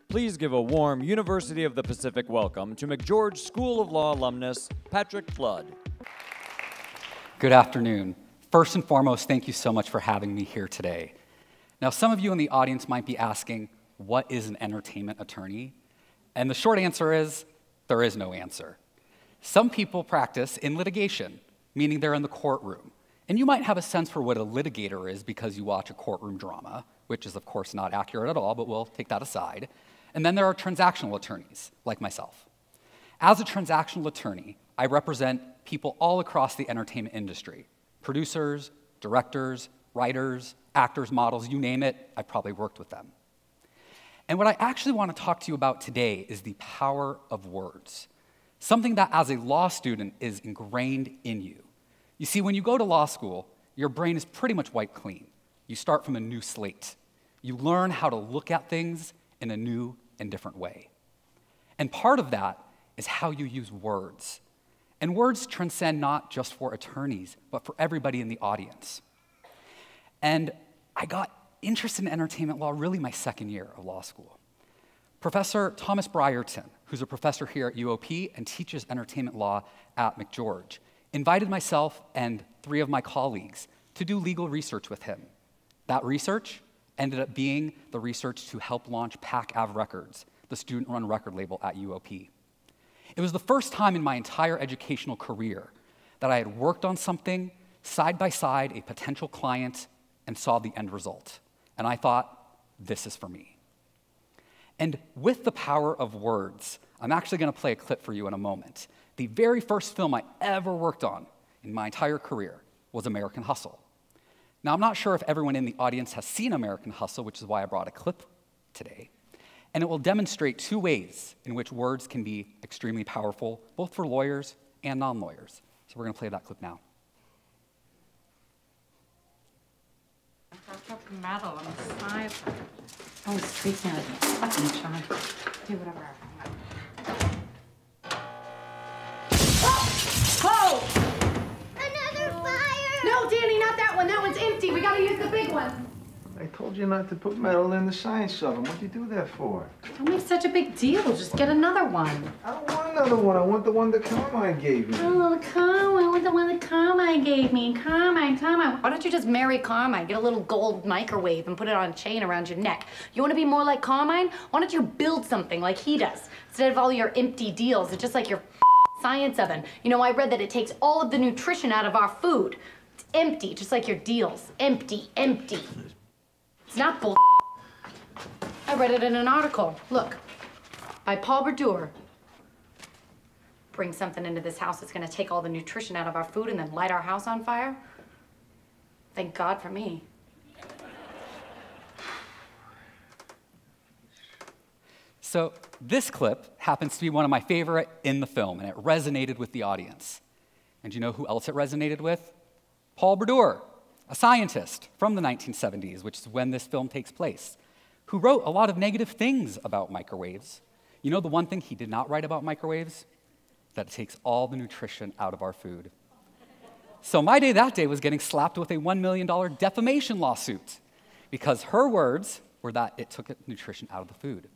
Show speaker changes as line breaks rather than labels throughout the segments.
Please give a warm University of the Pacific welcome to McGeorge School of Law alumnus, Patrick Flood.
Good afternoon. First and foremost, thank you so much for having me here today. Now, some of you in the audience might be asking, what is an entertainment attorney? And the short answer is, there is no answer. Some people practice in litigation, meaning they're in the courtroom. And you might have a sense for what a litigator is because you watch a courtroom drama, which is of course not accurate at all, but we'll take that aside. And then there are transactional attorneys, like myself. As a transactional attorney, I represent people all across the entertainment industry. Producers, directors, writers, actors, models, you name it, I've probably worked with them. And what I actually want to talk to you about today is the power of words, something that as a law student is ingrained in you. You see, when you go to law school, your brain is pretty much wiped clean. You start from a new slate. You learn how to look at things in a new and different way. And part of that is how you use words. And words transcend not just for attorneys, but for everybody in the audience. And I got interested in entertainment law really my second year of law school. Professor Thomas Brierton, who's a professor here at UOP and teaches entertainment law at McGeorge, invited myself and 3 of my colleagues to do legal research with him. That research ended up being the research to help launch PAC-AV Records, the student-run record label at UOP. It was the first time in my entire educational career that I had worked on something side by side, a potential client, and saw the end result. And I thought, this is for me. And with the power of words, I'm actually going to play a clip for you in a moment. The very first film I ever worked on in my entire career was American Hustle. Now, I'm not sure if everyone in the audience has seen American Hustle, which is why I brought a clip today. And it will demonstrate 2 ways in which words can be extremely powerful, both for lawyers and non-lawyers. So we're going to play that clip now.
Metal on the side. Oh, speaking of it, fucking John. Do whatever. Oh!
Another fire!
No, Danny, not that one. That one's empty. We gotta use the big one.
I told you not to put metal in the science oven. What'd you do that for?
Don't make such a big deal. Just get another one.
I don't want another one. I want the one that Carmine gave me.
Oh, Carmine. I want the one that Carmine gave me. Carmine. Why don't you just marry Carmine? Get a little gold microwave and put it on a chain around your neck. You want to be more like Carmine? Why don't you build something like he does? Instead of all your empty deals, it's just like your science oven. You know, I read that it takes all of the nutrition out of our food. It's empty, just like your deals. Empty. It's not bull. I read it in an article. Look, by Paul Brodeur. Bring something into this house that's gonna take all the nutrition out of our food and then light our house on fire? Thank God for me.
So this clip happens to be one of my favorite in the film, and it resonated with the audience. And you know who else it resonated with? Paul Brodeur, a scientist from the 1970s, which is when this film takes place, who wrote a lot of negative things about microwaves. You know the one thing he did not write about microwaves? That it takes all the nutrition out of our food. So my day that day was getting slapped with a $1 million defamation lawsuit because her words were that it took nutrition out of the food.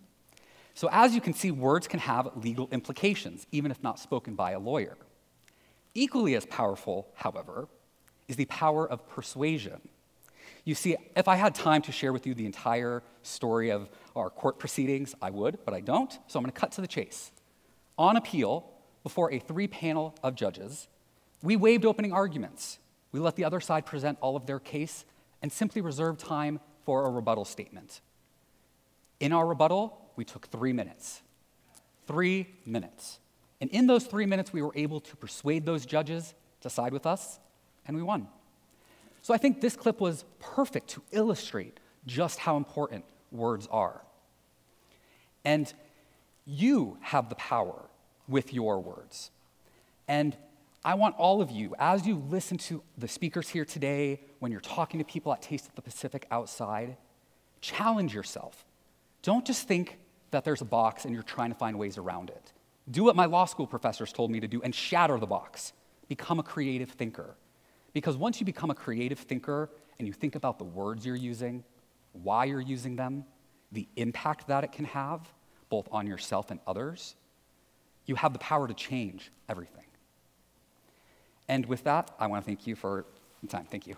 So as you can see, words can have legal implications, even if not spoken by a lawyer. Equally as powerful, however, is the power of persuasion. You see, if I had time to share with you the entire story of our court proceedings, I would, but I don't, so I'm going to cut to the chase. On appeal, before a 3-panel of judges, we waived opening arguments. We let the other side present all of their case and simply reserved time for a rebuttal statement. In our rebuttal, we took 3 minutes. 3 minutes. And in those 3 minutes, we were able to persuade those judges to side with us, and we won. So I think this clip was perfect to illustrate just how important words are. And you have the power with your words. And I want all of you, as you listen to the speakers here today, when you're talking to people at Taste of the Pacific outside, challenge yourself. Don't just think that there's a box and you're trying to find ways around it. Do what my law school professors told me to do and shatter the box. Become a creative thinker. Because once you become a creative thinker and you think about the words you're using, why you're using them, the impact that it can have, both on yourself and others, you have the power to change everything. And with that, I want to thank you for your time. Thank you.